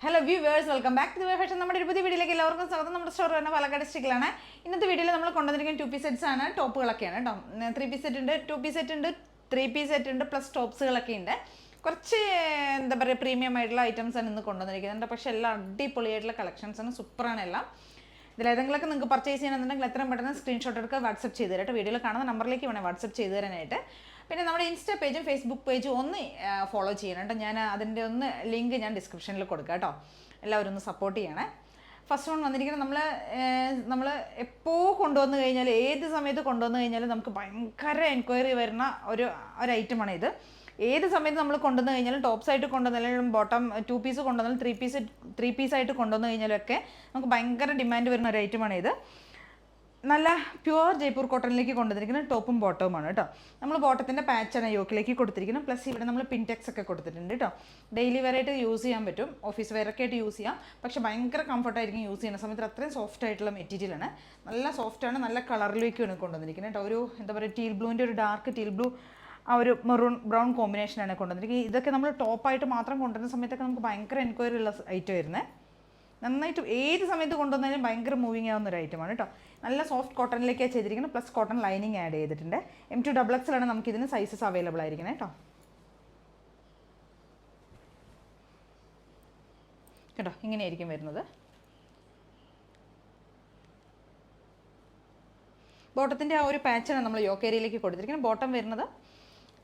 Hello viewers, welcome back to fashion. നമ്മുടെ ഒരു പുതിയ വീഡിയോയിലേക്ക് എല്ലാവർക്കും സ്വാഗതം. നമ്മുടെ സ്റ്റോർ തന്നെ പാലക്കാട് ഡിസ്ട്രിക്റ്റിലാണ്. ഇന്നത്തെ വീഡിയോയിൽ നമ്മൾ കൊണ്ടുവന്നിരിക്കുന്ന 2 പീസ് സെറ്റ്സ് ആണ്, ടോപ്പുകളൊക്കെയാണ് കേട്ടോ. 3 പീസ് സെറ്റ് ഉണ്ട്, 2 പീസ് സെറ്റ് ഉണ്ട്, 3 പീസ് സെറ്റ് ഉണ്ട്, പ്ലസ് ടോപ്സുകളൊക്കെ ഉണ്ട്. കുറച്ച് എന്താ പറയുക, പ്രീമിയം ആയിട്ടുള്ള ഐറ്റംസ് ആണ് ഇന്ന് കൊണ്ടുവന്നിരിക്കുന്നുണ്ട്. പക്ഷേ എല്ലാം അടിപൊളിയായിട്ടുള്ള കളക്ഷൻസ് ആണ്, സൂപ്പറാണ് എല്ലാം. ഇതിലേതെങ്കിലുമൊക്കെ നിങ്ങൾക്ക് പർച്ചേസ് ചെയ്യണമെന്നുണ്ടെങ്കിൽ എത്രയും പെട്ടെന്ന് സ്ക്രീൻഷോട്ട് എടുക്കുക, വാട്സപ്പ് ചെയ്ത് തരാം. വീഡിയോയിൽ കാണുന്ന നമ്പറിലേക്ക് വേണേൽ വാട്സപ്പ് ചെയ്ത് തരാനായിട്ട്. പിന്നെ നമ്മുടെ ഇൻസ്റ്റാ പേജും ഫേസ്ബുക്ക് പേജും ഒന്ന് ഫോളോ ചെയ്യണം കേട്ടോ. ഞാൻ അതിൻ്റെ ഒന്ന് ലിങ്ക് ഞാൻ ഡിസ്ക്രിപ്ഷനിൽ കൊടുക്കാം കേട്ടോ. എല്ലാവരും ഒന്ന് സപ്പോർട്ട് ചെയ്യണേ. ഫസ്റ്റ് വൺ വന്നിരിക്കുന്നത് നമ്മൾ എപ്പോൾ കൊണ്ടുവന്നു കഴിഞ്ഞാൽ, ഏത് സമയത്ത് കൊണ്ടുവന്നു കഴിഞ്ഞാലും നമുക്ക് ഭയങ്കര എൻക്വയറി വരുന്ന ഒരു ഐറ്റമാണ് ഇത്. ഏത് സമയത്ത് നമ്മൾ കൊണ്ടുവന്നു കഴിഞ്ഞാലും, ടോപ്സ് ആയിട്ട് കൊണ്ടുവന്നാലും, ബോട്ടം 2 പീസ് കൊണ്ടുവന്നാലും, 3 പീസായിട്ട് കൊണ്ടുവന്നു കഴിഞ്ഞാലും ഒക്കെ നമുക്ക് ഭയങ്കര ഡിമാൻഡ് വരുന്ന ഒരു ഐറ്റമാണ് ഇത്. നല്ല പ്യുവർ ജയ്പൂർ കോട്ടണിലേക്ക് കൊണ്ടുവന്നിരിക്കുന്ന ടോപ്പും ബോട്ടവുമാണ് കേട്ടോ. നമ്മൾ ബോട്ടത്തിൻ്റെ പാച്ചാണ് യോക്കിലേക്ക് കൊടുത്തിരിക്കുന്നത്. പ്ലസ് ഇവിടെ നമ്മൾ പിൻടെക്സ് ഒക്കെ കൊടുത്തിട്ടുണ്ട് കേട്ടോ. ഡെയിലി വെയർ ആയിട്ട് യൂസ് ചെയ്യാൻ പറ്റും, ഓഫീസ് വെയറൊക്കെ ആയിട്ട് യൂസ് ചെയ്യാം. പക്ഷേ ഭയങ്കര കംഫർട്ടായിരിക്കും യൂസ് ചെയ്യുന്ന സമയത്ത്. അത്രയും സോഫ്റ്റ് ആയിട്ടുള്ള മെറ്റീരിയലാണ്, നല്ല സോഫ്റ്റാണ്, നല്ല കളറിലേക്കാണ് കൊണ്ടുവന്നിരിക്കുന്നത് കേട്ടോ. ഒരു എന്താ പറയുക, ടീൽ ബ്ലൂവിൻ്റെ ഒരു ഡാർക്ക് ടീൽ ബ്ലൂ, ആ ഒരു മെറൂൺ ബ്രൗൺ കോമ്പിനേഷനാണ് കൊണ്ടുവന്നിരിക്കുന്നത്. ഇതൊക്കെ നമ്മൾ ടോപ്പായിട്ട് മാത്രം കൊണ്ടുവരുന്ന സമയത്തൊക്കെ നമുക്ക് ഭയങ്കര എൻക്വയറി ഉള്ള ഐറ്റം വരുന്നത്. നന്നായിട്ട് ഏത് സമയത്ത് കൊണ്ടുവന്നാലും ഭയങ്കര മൂവിങ് ആവുന്ന ഒരു ഐറ്റമാണ് കേട്ടോ. നല്ല സോഫ്റ്റ് കോട്ടണിലേക്കാണ് ചെയ്തിരിക്കുന്നത്, പ്ലസ് കോട്ടൺ ലൈനിങ് ആഡ് ചെയ്തിട്ടുണ്ട്. M2XX നമുക്കിതിന് സൈസസ് അവൈലബിൾ ആയിരിക്കുന്നത് കേട്ടോ. കേട്ടോ, ഇങ്ങനെയായിരിക്കും വരുന്നത്. ബോട്ടത്തിൻ്റെ ആ ഒരു പാച്ചാണ് നമ്മൾ യോക്ക് ഏരിയയിലേക്ക് കൊടുത്തിരിക്കുന്നത്. ബോട്ടം വരുന്നത്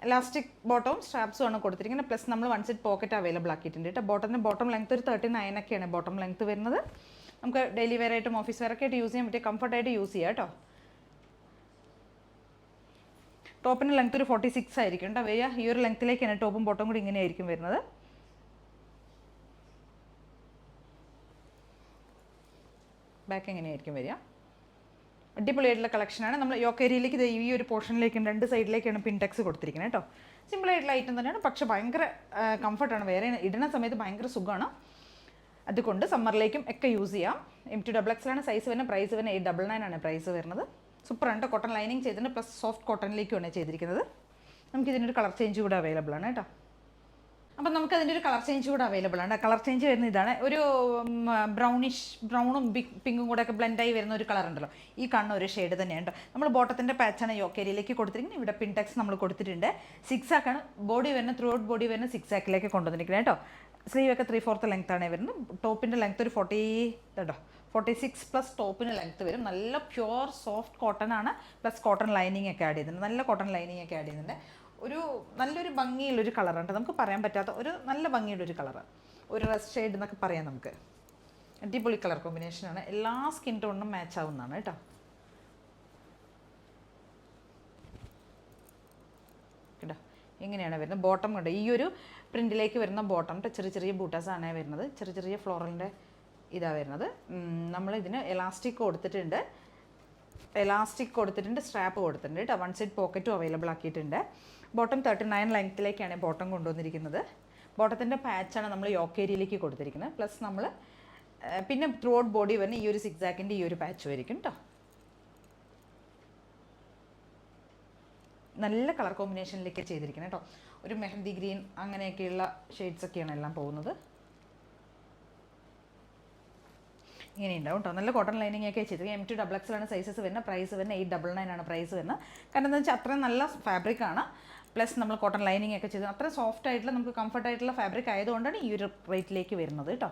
ഇലാസ്റ്റിക് ബോട്ടവും സ്ട്രാപ്സും ആണ് കൊടുത്തിരിക്കുന്നത്. പ്ലസ് നമ്മൾ 1 സെറ്റ് പോക്കറ്റ് അവൈലബിൾ ആക്കിയിട്ടുണ്ട് കേട്ടോ. ബോട്ടം ലെങ്ത് ഒരു 39 ഒക്കെയാണ് ബോട്ടം ലെങ്ത് വരുന്നത്. നമുക്ക് ഡെയിലി വെയർ ആയിട്ടും ഓഫീസ് വെയറൊക്കെ ആയിട്ട് യൂസ് ചെയ്യാൻ പറ്റിയ കംഫർട്ടായിട്ട് യൂസ് ചെയ്യാം കേട്ടോ. ടോപ്പിൻ്റെ ലെങ്ത് ഒരു 46 ആയിരിക്കും കേട്ടോ വരിക. ഈ ഒരു ലെങ്ത്തിലേക്കാണ് ടോപ്പും ബോട്ടം കൂടി ഇങ്ങനെയായിരിക്കും വരുന്നത്. ബാക്ക് എങ്ങനെയായിരിക്കും വരിക. അടിപൊളിയായിട്ടുള്ള കളക്ഷനാണ്. നമ്മൾ യോക്ക് ഏരിയയിലേക്ക് ഈ ഒരു പോർഷനിലേക്കും 2 സൈഡിലേക്കാണ് പിൻടെക്സ് കൊടുത്തിരിക്കുന്നത് കേട്ടോ. സിമ്പിളായിട്ടുള്ള ഐറ്റം തന്നെയാണ്, പക്ഷേ ഭയങ്കര കംഫർട്ടാണ്. വേറെ ഇടുന്ന സമയത്ത് ഭയങ്കര സുഖമാണ്. അതുകൊണ്ട് സമ്മറിലേക്കും ഒക്കെ യൂസ് ചെയ്യാം. M2XX സൈസ് വരുന്നത്. പ്രൈസ് വരുന്നത് 899 പ്രൈസ് വരുന്നത്. സൂപ്പറാണ് കേട്ടോ. കോട്ടൺ ലൈനിങ് ചെയ്തിട്ടുണ്ട്, പ്ലസ് സോഫ്റ്റ് കോട്ടണിലേക്കുമാണ് ചെയ്തിരിക്കുന്നത്. നമുക്കിതിനൊരു കളർ ചേഞ്ച് കൂടെ അവൈലബിൾ ആണ് കേട്ടോ. അപ്പം നമുക്കതിൻ്റെ ഒരു കളർ ചേഞ്ച് കൂടെ അവൈലബിൾ ആണ്. കളർ ചേഞ്ച് വരുന്ന ഇതാണ്, ഒരു ബ്രൗണും പിങ്കും കൂടെ ഒക്കെ ബ്ലെൻഡായി വരുന്ന ഒരു കളർ ഉണ്ടല്ലോ. ഈ കാണുന്ന ഒരു ഷെയ്ഡ് തന്നെയാണ് കേട്ടോ. നമ്മൾ ബോട്ടത്തിൻ്റെ പാച്ചാണ് യോക്ക് ഏരിയയിലേക്ക് കൊടുത്തിരിക്കുന്നത്. ഇവിടെ പിൻടെക്സ് നമ്മൾ കൊടുത്തിട്ടുണ്ട്. 6 ആക്കാണ് ബോഡി വരുന്നത്. ത്രൂ ഔട്ട് ബോഡി വരുന്നത് 6 ആക്കിലേക്ക് കൊണ്ടുവന്നിരിക്കുന്നത് കേട്ടോ. സ്ലീവ് ഒക്കെ 3/4 ലെങ്ത് ആണ് വരുന്നത്. ടോപ്പിൻ്റെ ലെങ്ത് ഒരു 46 പ്ലസ് ടോപ്പിന് ലെങ്ത് വരും. നല്ല പ്യുവർ സോഫ്റ്റ് കോട്ടൺ ആണ്, പ്ലസ് കോട്ടൺ ലൈനിങ് ഒക്കെ ആഡ് ചെയ്തിട്ടുണ്ട്. നല്ല കോട്ടൺ ലൈനിങ് ഒക്കെ ആഡ് ചെയ്യുന്നുണ്ട്. ഒരു നല്ലൊരു ഭംഗിയുള്ളൊരു കളറുണ്ട്, നമുക്ക് പറയാൻ പറ്റാത്ത ഒരു നല്ല ഭംഗിയുള്ളൊരു കളറ്, ഒരു റെസ്റ്റ് ഷെയ്ഡ് എന്നൊക്കെ പറയാം നമുക്ക്. അടിപൊളി കളർ കോമ്പിനേഷനാണ്, എല്ലാ സ്കിൻ ടോണിനും മാച്ച് ആവുന്നതാണ് കേട്ടോ. കേട്ടോ, എങ്ങനെയാണ് വരുന്നത്. ബോട്ടം കണ്ടോ, ഈ ഒരു പ്രിൻറ്റിലേക്ക് വരുന്ന ബോട്ടം ചെറിയ ചെറിയ ബൂട്ടാസാണ് വരുന്നത്. ചെറിയ ചെറിയ ഫ്ലോറലിൻ്റെ ഇതാണ് വരുന്നത്. നമ്മളിതിന് എലാസ്റ്റിക് കൊടുത്തിട്ടുണ്ട്, സ്ട്രാപ്പ് കൊടുത്തിട്ടുണ്ട് കേട്ടോ. 1 സെറ്റ് പോക്കറ്റും അവൈലബിൾ ആക്കിയിട്ടുണ്ട്. ബോട്ടം 39 ലെങ്ത്തിലേക്കാണ് ബോട്ടം കൊണ്ടുവന്നിരിക്കുന്നത്. ബോട്ടത്തിൻ്റെ പാച്ചാണ് നമ്മൾ യോക്ക് ഏരിയയിലേക്ക് കൊടുത്തിരിക്കുന്നത്. പ്ലസ് നമ്മൾ പിന്നെ ത്രൂ ഔട്ട് ബോഡി വരുന്ന ഈ ഒരു സിക്സാക്കിൻ്റെ ഈ ഒരു പാച്ച് വരിക്കും കേട്ടോ. നല്ല കളർ കോമ്പിനേഷനിലേക്ക് ചെയ്തിരിക്കുന്നത് കേട്ടോ. ഒരു മെഹന്തി ഗ്രീൻ അങ്ങനെയൊക്കെയുള്ള ഷെയ്ഡ്സൊക്കെയാണ് എല്ലാം പോകുന്നത്. ഇങ്ങനെ ഉണ്ടാവും കേട്ടോ. നല്ല കോട്ടൺ ലൈനിങ് ഒക്കെ ചെയ്തത്. M2XX സൈസസ് വരുന്നത്. പ്രൈസ് വരുന്നത് 899 പ്രൈസ് വരുന്നത്. കാരണം എന്താ വെച്ചാൽ അത്രയും നല്ല ഫാബ്രിക്കാണ്. പ്ലസ് നമ്മൾ കോട്ടൺ ലൈനിങ് ഒക്കെ ചെയ്തത് അത്ര സോഫ്റ്റ് ആയിട്ടുള്ള നമുക്ക് കംഫർട്ടായിട്ടുള്ള ഫാബ്രിക് ആയതുകൊണ്ടാണ് ഈ ഒരു റേറ്റിലേക്ക് വരുന്നത് കേട്ടോ.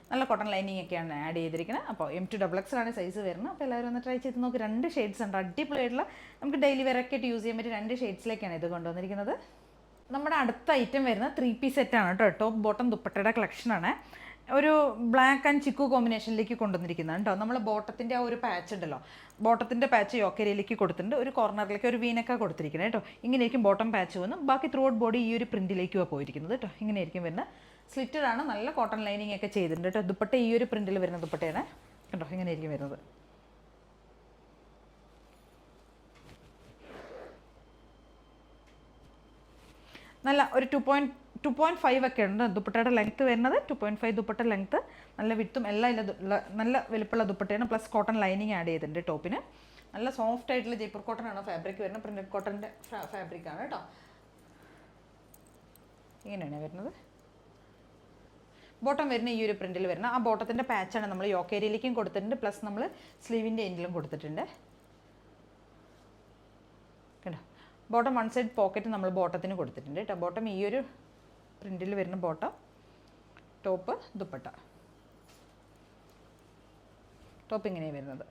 നല്ല കോട്ടൺ ലൈനിങ് ഒക്കെയാണ് ആഡ് ചെയ്തിരിക്കുന്നത്. അപ്പോൾ M2XX സൈസ് വരുന്നത്. അപ്പോൾ എല്ലാവരും ഒന്ന് ട്രൈ ചെയ്ത് നോക്കി. 2 ഷെയ്ഡ്സ് ഉണ്ട്, അടിപൊളിയായിട്ടുള്ള നമുക്ക് ഡെയിലി വെയറൊക്കെ ആയിട്ട് യൂസ് ചെയ്യാൻ പറ്റിയ 2 ഷെയ്ഡ്സിലേക്കാണ് ഇത് കൊണ്ടുവന്നിരിക്കുന്നത്. നമ്മുടെ അടുത്ത ഐറ്റം വരുന്നത് 3 പീസ് സെറ്റാണ് കേട്ടോ. ടോപ്പ് ബോട്ടം ദുപ്പട്ടയുടെ കളക്ഷനാണ്. ഒരു ബ്ലാക്ക് ആൻഡ് ചിക്കു കോമ്പിനേഷനിലേക്ക് കൊണ്ടുവന്നിരിക്കുന്നതാണ് കേട്ടോ. നമ്മൾ ബോട്ടത്തിൻ്റെ ആ ഒരു പാച്ച് ഉണ്ടല്ലോ, ബോട്ടത്തിൻ്റെ പാച്ച് യോക്ക് ഏരിയയിലേക്ക് കൊടുത്തിട്ടുണ്ട്. ഒരു കോർണറിലേക്ക് ഒരു വീനൊക്കെ കൊടുത്തിരിക്കുന്നത് കേട്ടോ. ഇങ്ങനെയായിരിക്കും ബോട്ടം പാച്ച് വന്ന്. ബാക്കി ത്രൂ ഔട്ട് ബോഡി ഈ ഒരു പ്രിൻറ്റിലേക്കുമാണ് പോയിരിക്കുന്നത് കേട്ടോ. ഇങ്ങനെയായിരിക്കും വരുന്നത്. സ്ലിറ്റഡ് ആണ്, നല്ല കോട്ടൺ ലൈനിങ് ഒക്കെ ചെയ്തിട്ടുണ്ട് കേട്ടോ. ദുപ്പട്ട ഈ ഒരു പ്രിൻറ്റിൽ വരുന്ന ദുപ്പട്ടയാണ് കേട്ടോ. ഇങ്ങനെയായിരിക്കും വരുന്നത്. നല്ല ഒരു 2.5 ഒക്കെ ഉണ്ട് ദുപ്പട്ടയുടെ ലെങ്ത്ത് വരുന്നത്. 2.5 ദുപ്പട്ട ലെങ്ത്ത്, നല്ല വിട്ടും എല്ലാം നല്ല വലുപ്പമുള്ള ദുപ്പട്ടയാണ്. പ്ലസ് കോട്ടൺ ലൈനിങ് ആഡ് ചെയ്തിട്ടുണ്ട് ടോപ്പിന്. നല്ല സോഫ്റ്റ് ആയിട്ടുള്ള ജയ്പൂർ കോട്ടൺ ആണ് ഫാബ്രിക് വരുന്നത്. പ്രിന്റഡ് കോട്ടൻ്റെ ഫാബ്രിക്കാണ് കേട്ടോ. ഇങ്ങനെയാണ് വരുന്നത്. ബോട്ടം വരുന്ന ഈ ഒരു പ്രിൻറ്റിൽ വരുന്ന ആ ബോട്ടത്തിൻ്റെ പാച്ചാണ് നമ്മൾ യോക്ക് ഏരിയയിലേക്കും കൊടുത്തിട്ടുണ്ട്, പ്ലസ് നമ്മൾ സ്ലീവിൻ്റെ എൻഡിലും കൊടുത്തിട്ടുണ്ട് കേട്ടോ. ബോട്ടം വൺ സൈഡ് പോക്കറ്റ് നമ്മൾ ബോട്ടത്തിന് കൊടുത്തിട്ടുണ്ട് കേട്ടോ. ബോട്ടം ഈ ഒരു പ്രിൻറ്റിൽ വരുന്ന ബോട്ടം, ടോപ്പ് ദുപ്പട്ട. ടോപ്പ് ഇങ്ങനെയാണ് വരുന്നത്.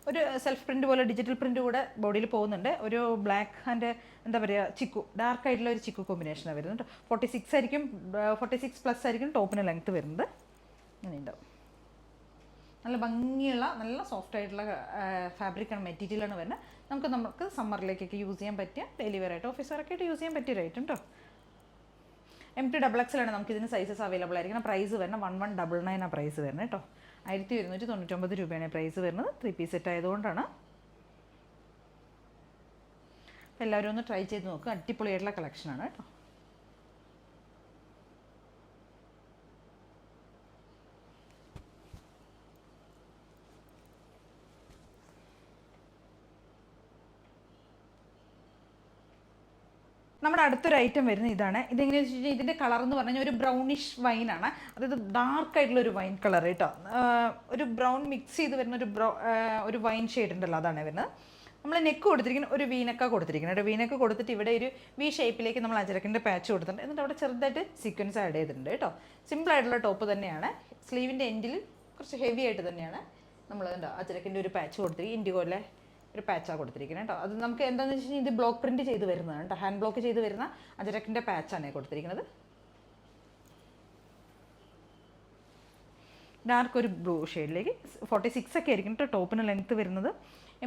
ഒരു സെൽഫ് പ്രിൻ്റ് പോലെ ഡിജിറ്റൽ പ്രിൻ്റ് കൂടെ ബോഡിയിൽ പോകുന്നുണ്ട്. ഒരു ബ്ലാക്ക് ആൻഡ് എന്താ പറയുക ചിക്കു, ഡാർക്ക് ആയിട്ടുള്ള ഒരു ചിക്കു കോമ്പിനേഷനാണ് വരുന്നത്. 46 ആയിരിക്കും, 46+ ആയിരിക്കും ടോപ്പിന് ലെങ്ത്ത് വരുന്നത്. അങ്ങനെ ഉണ്ടാവും. നല്ല ഭംഗിയുള്ള നല്ല സോഫ്റ്റ് ആയിട്ടുള്ള ഫാബ്രിക്കാണ്, മെറ്റീരിയലാണ് വരുന്നത്. നമുക്ക് സമ്മറിലേക്കൊക്കെ യൂസ് ചെയ്യാൻ പറ്റിയ ഡെയിലി വെയർ ആയിട്ട് ഓഫീസ് വെയറൊക്കെ ആയിട്ട് യൂസ് ചെയ്യാൻ പറ്റിയ റേറ്റ് കേട്ടോ. MT XXL നമുക്ക് ഇതിന് സൈസസ് അവൈലബിൾ ആയിരിക്കണം. പ്രൈസ് വരുന്നത് 1199 ആ പ്രൈസ് വരുന്നത് കേട്ടോ. 1299 രൂപയാണ് പ്രൈസ് വരുന്നത്. 3 പീസ് സെറ്റ് ആയതുകൊണ്ടാണ്. അപ്പോൾ എല്ലാവരും ഒന്ന് ട്രൈ ചെയ്ത് നോക്കുക. അടിപൊളിയായിട്ടുള്ള കളക്ഷനാണ് കേട്ടോ. നമ്മുടെ അടുത്തൊരു ഐറ്റം വരുന്നത് ഇതാണ്. ഇതെങ്ങനെയാണെന്ന് വെച്ച് കഴിഞ്ഞാൽ ഇതിൻ്റെ കളർ എന്ന് പറഞ്ഞാൽ ഒരു ബ്രൗണിഷ് വൈനാണ്. അതായത് ഡാർക്കായിട്ടുള്ള ഒരു വൈൻ കളർ കേട്ടോ. ഒരു ബ്രൗൺ മിക്സ് ചെയ്ത് വരുന്ന ഒരു വൈൻ ഷെയ്ഡ് ഉണ്ടല്ലോ, അതാണ് വരുന്നത്. നമ്മൾ നെക്ക് കൊടുത്തിരിക്കുന്നത് ഒരു വീനക്ക കൊടുത്തിരിക്കുന്നത്. വീനക്ക കൊടുത്തിട്ട് ഇവിടെ ഒരു വി ഷേപ്പിലേക്ക് നമ്മൾ അജരക്കിൻ്റെ പാച്ച് കൊടുത്തിട്ടുണ്ട്. എന്നിട്ട് അവിടെ ചെറുതായിട്ട് സീക്വൻസ് ആഡ് ചെയ്തിട്ടുണ്ട് കേട്ടോ. സിമ്പിളായിട്ടുള്ള ടോപ്പ് തന്നെയാണ്. സ്ലീവിൻ്റെ എൻഡിൽ കുറച്ച് ഹെവി ആയിട്ട് തന്നെയാണ് നമ്മൾ അജരക്കിൻ്റെ ഒരു പാച്ച് കൊടുത്തിരിക്കും. ഇൻഡിഗോയിലെ ഒരു പാച്ചാണ് കൊടുത്തിരിക്കുന്നത് കേട്ടോ. അത് നമുക്ക് എന്താണെന്ന് വെച്ച് കഴിഞ്ഞാൽ ഇത് ബ്ലോക്ക് പ്രിൻറ്റ് ചെയ്ത് വരുന്നതാണ് കേട്ടോ. ഹാൻഡ് ബ്ലോക്ക് ചെയ്ത് വരുന്ന അജരക്കിൻ്റെ പാച്ചാണ് കൊടുത്തിരിക്കുന്നത്. ഡാർക്ക് ഒരു ബ്ലൂ ഷെയ്ഡിലേക്ക് 46 ഒക്കെ ആയിരിക്കും കേട്ടോ ടോപ്പിന് ലെങ്ത്ത് വരുന്നത്.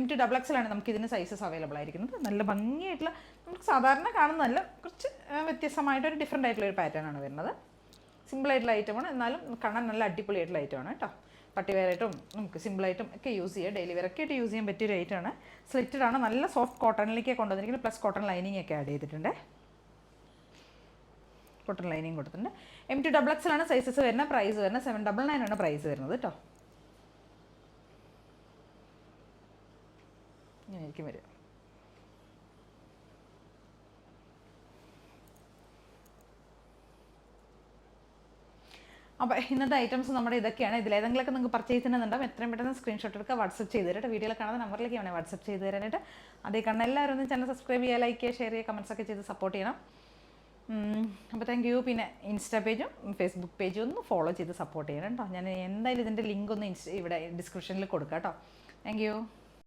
MT XXL ആണ് നമുക്ക് ഇതിന് സൈസസ് അവൈലബിൾ ആയിരിക്കുന്നത്. നല്ല ഭംഗിയായിട്ടുള്ള, നമുക്ക് സാധാരണ കാണുന്നതല്ല, കുറച്ച് വ്യത്യസ്തമായിട്ടൊരു ഡിഫറെൻ്റ് ആയിട്ടുള്ള ഒരു പാറ്റേൺ ആണ് വരുന്നത്. സിമ്പിളായിട്ടുള്ള ഐറ്റമാണ്, എന്നാലും കാണാൻ നല്ല അടിപൊളിയായിട്ടുള്ള ഐറ്റമാണ് കേട്ടോ. പട്ടി വെയറായിട്ടും നമുക്ക് സിമ്പിളായിട്ടും ഒക്കെ യൂസ് ചെയ്യാം, ഡെയിലി വെയറൊക്കെ ആയിട്ട് യൂസ് ചെയ്യാൻ പറ്റിയൊരു ഐറ്റമാണ്. സ്ലിറ്റഡ് ആണ്, നല്ല സോഫ്റ്റ് കോട്ടണിലേക്ക് കൊണ്ടുവന്നിരിക്കുന്നത്. പ്ലസ് കോട്ടൺ ലൈനിങ് ഒക്കെ ആഡ് ചെയ്തിട്ടുണ്ട്. കോട്ടൺ ലൈനിങ് കൊടുത്തിട്ടുണ്ട്. MT XXL ആണ് സൈസസ് വരുന്ന. പ്രൈസ് വരുന്നത് 799 ആണ് പ്രൈസ് വരുന്നത് കേട്ടോ. ഇങ്ങനെയായിരിക്കും വരും. അപ്പോൾ ഇന്നത്തെ ഐറ്റംസ് നമ്മുടെ ഇതൊക്കെയാണ്. ഇതിലേതെങ്കിലുമൊക്കെ നിങ്ങൾക്ക് പർച്ചേസ് ചെയ്യുന്നുണ്ടാവും. എത്രയും പെട്ടെന്ന് സ്ക്രീൻഷോട്ട് എടുക്കുക, വാട്സപ്പ് ചെയ്ത് തരാം. വീഡിയോയിൽ കാണുന്ന നമ്പറിലേക്ക് വേണേൽ വാട്സപ്പ് ചെയ്ത് തരാനായിട്ട്. അതേ കാണുന്ന എല്ലാവരും ഒന്ന് ചാനൽ സബ്സ്ക്രൈബ് ചെയ്യുക, ലൈക്ക് ചെയ്യുക, ഷെയർ ചെയ്യുക, കമൻസ് ഒക്കെ ചെയ്ത് സപ്പോർട്ട് ചെയ്യണം. അപ്പോൾ താങ്ക് യു. പിന്നെ ഇൻസ്റ്റാ പേജും ഫേസ്ബുക്ക് പേജും ഒന്ന് ഫോളോ ചെയ്ത് സപ്പോർട്ട് ചെയ്യണം കേട്ടോ. ഞാൻ എന്തായാലും ഇതിൻ്റെ ലിങ്ക് ഒന്ന് ഇവിടെ ഡിസ്ക്രിപ്ഷനിൽ കൊടുക്കാം കേട്ടോ. Thank you.